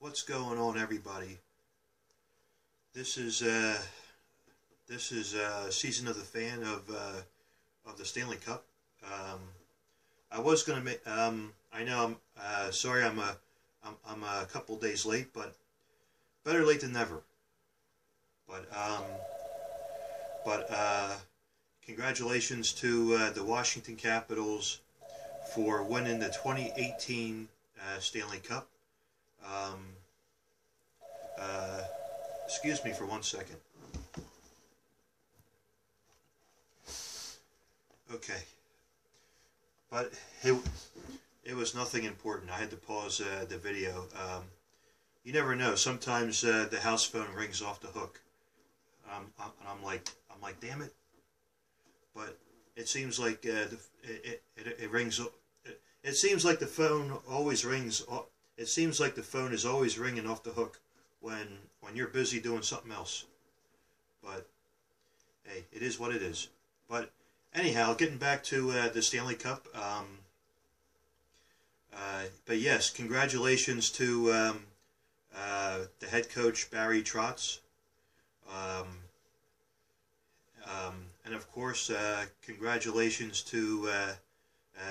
What's going on, everybody? This is Season of the Fan of the Stanley Cup. I was gonna make. I know. I'm sorry. I'm a couple days late, but better late than never. But congratulations to the Washington Capitals for winning the 2018 Stanley Cup. Excuse me for 1 second. Okay. But it was nothing important. I had to pause the video. You never know. Sometimes the house phone rings off the hook. And I'm like, damn it. But it seems like it rings. It seems like the phone always rings. It seems like the phone is always ringing off the hook when you're busy doing something else. But hey, it is what it is. But anyhow, getting back to the Stanley Cup. But yes, congratulations to the head coach Barry Trotz. And of course, congratulations to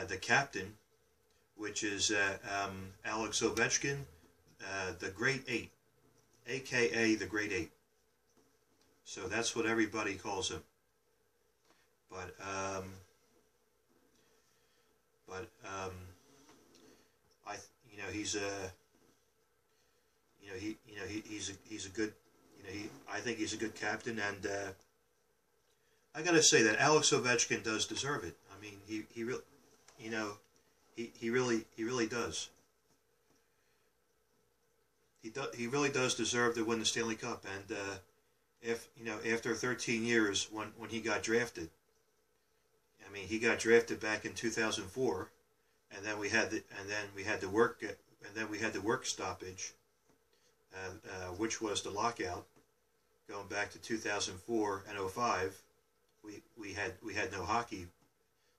the captain, which is Alex Ovechkin, the Great Eight, a.k.a. the Great Eight. So that's what everybody calls him. But he's a good, I think he's a good captain, and I gotta say that Alex Ovechkin does deserve it. I mean, he really does. He really does deserve to win the Stanley Cup. And after 13 years, when he got drafted, I mean, he got drafted back in 2004, and then we had the work stoppage, which was the lockout, going back to 2004 and 2005. We had no hockey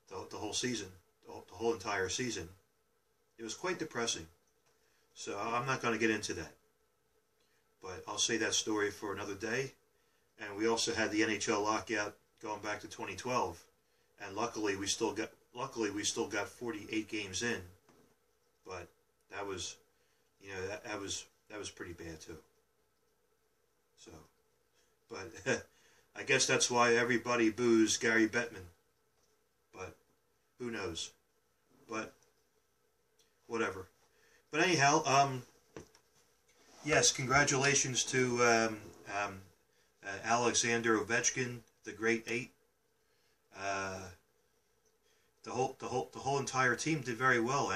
the whole season, the whole entire season. It was quite depressing. So I'm not going to get into that. But I'll say that story for another day. And we also had the NHL lockout going back to 2012, and luckily we still got 48 games in. But that was, that was pretty bad too. So, but I guess that's why everybody boos Gary Bettman. But who knows? But whatever. But anyhow, yes, congratulations to Alexander Ovechkin, the Great Eight. The whole entire team did very well,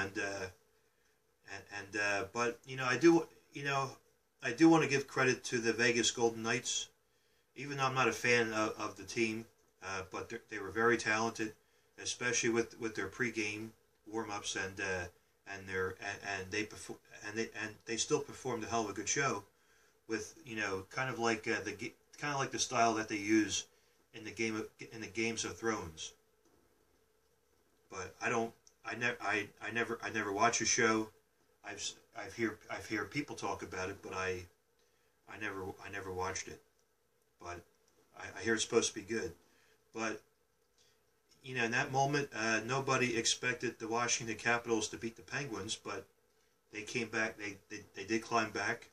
but I do want to give credit to the Vegas Golden Knights, even though I'm not a fan of the team, but they were very talented, especially with their pregame warm-ups, and they still performed a hell of a good show, with kind of like the style that they use in the Games of Thrones. But I never watch a show. I've heard people talk about it, but I never watched it. But I hear it's supposed to be good. But in that moment, nobody expected the Washington Capitals to beat the Penguins, but they came back. They did climb back.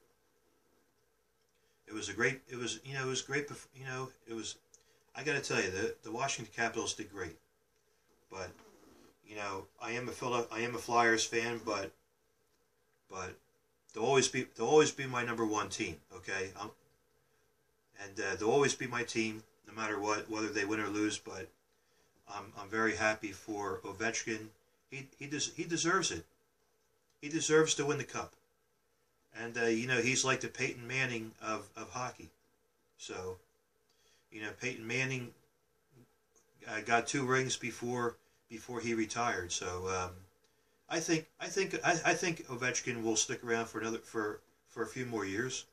It was great. I got to tell you, the Washington Capitals did great. But I am a Flyers fan, but they'll always be my number one team. Okay, and they'll always be my team, no matter what, whether they win or lose. But I'm very happy for Ovechkin. He deserves it. He deserves to win the cup. And he's like the Peyton Manning of hockey. So Peyton Manning got 2 rings before he retired. So I think Ovechkin will stick around for a few more years.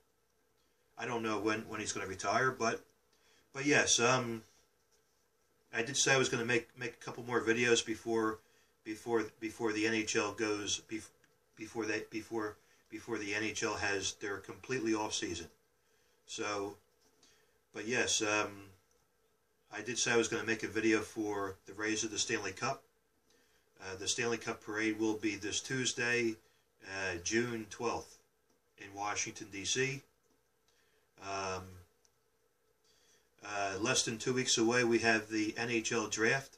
I don't know when he's going to retire, but yes, I did say I was going to make a couple more videos before the NHL goes before before the NHL has their completely off season. So, but yes, I did say I was going to make a video for the raise of the Stanley Cup. The Stanley Cup parade will be this Tuesday, June 12th in Washington, D.C. Less than 2 weeks away, we have the NHL draft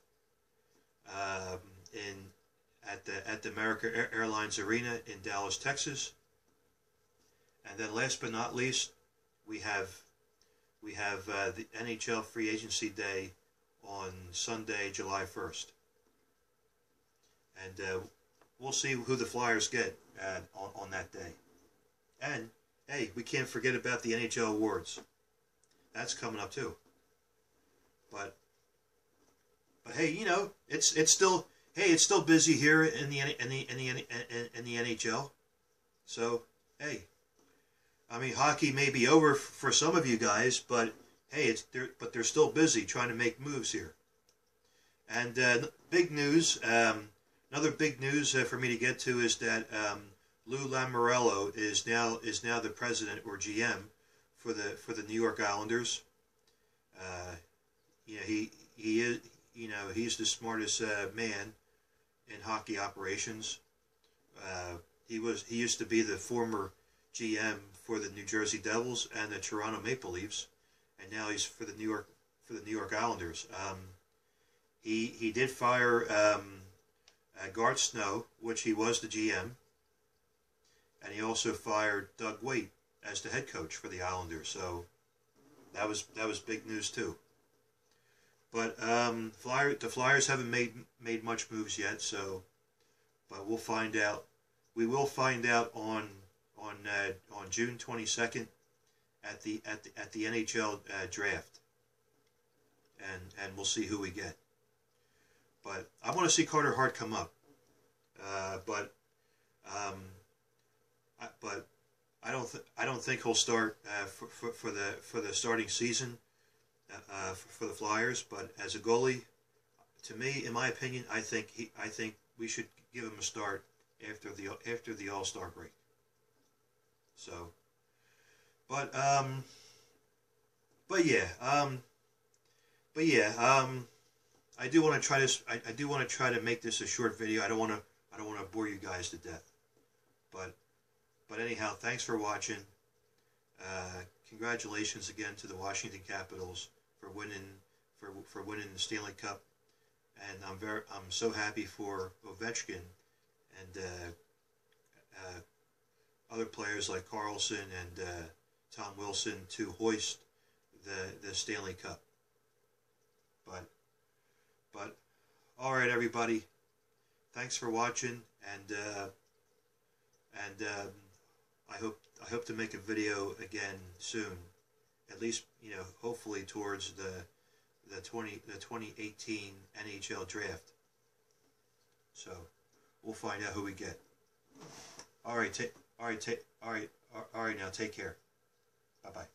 at the American Airlines Arena in Dallas, Texas. And then last but not least, we have the NHL Free Agency Day on Sunday, July 1st. And we'll see who the Flyers get on that day. And, hey, we can't forget about the NHL awards. That's coming up too. But hey, you know, it's still busy here in the NHL. So, hey, I mean, hockey may be over for some of you guys, but hey, they're still busy trying to make moves here. And big news, another big news for me to get to is that Lou Lamoriello is now the president or GM for the New York Islanders. You know, he is, you know, he's the smartest man in hockey operations. He used to be the former GM for the New Jersey Devils and the Toronto Maple Leafs, and now he's for the New York Islanders. He did fire Garth Snow, which he was the GM, and he also fired Doug Waite as the head coach for the Islanders. So that was big news too. But the Flyers haven't made much moves yet. So, but we'll find out. We will find out on June 22nd at the NHL draft, and we'll see who we get. But I want to see Carter Hart come up. But I don't think he'll start for the starting season for the Flyers. But as a goalie, to me, in my opinion, I think we should give him a start after the All-Star break. So, but yeah, I do want to try this. I do want to try to make this a short video. I don't want to bore you guys to death. But anyhow, thanks for watching. Congratulations again to the Washington Capitals for winning the Stanley Cup, and I'm so happy for Ovechkin and other players like Carlson and Tom Wilson to hoist the Stanley Cup. But all right, everybody, thanks for watching, and I hope to make a video again soon. At least, you know, hopefully towards the 2018 NHL draft. So we'll find out who we get. All right, now take care. Bye bye.